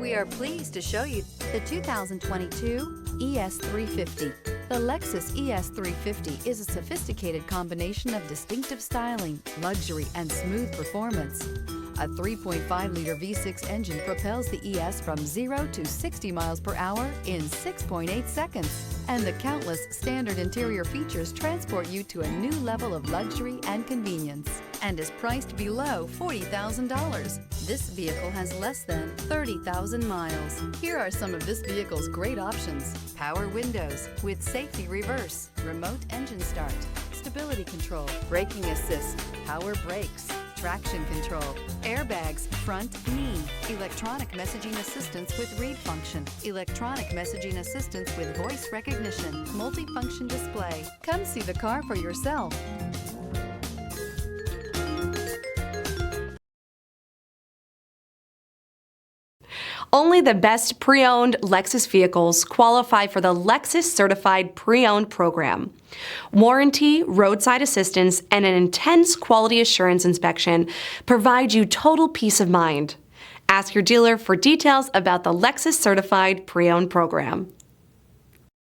We are pleased to show you the 2022 ES350. The Lexus ES350 is a sophisticated combination of distinctive styling, luxury, and smooth performance. A 3.5-liter V6 engine propels the ES from 0 to 60 miles per hour in 6.8 seconds. And the countless standard interior features transport you to a new level of luxury and convenience, and is priced below $40,000. This vehicle has less than 30,000 miles. Here are some of this vehicle's great options: power windows with safety reverse, remote engine start, stability control, braking assist, power brakes, traction control, airbags, front knee, electronic messaging assistance with read function, electronic messaging assistance with voice recognition, multifunction display. Come see the car for yourself. Only the best pre-owned Lexus vehicles qualify for the Lexus Certified Pre-Owned program. Warranty, roadside assistance, and an intense quality assurance inspection provide you total peace of mind. Ask your dealer for details about the Lexus Certified Pre-Owned program.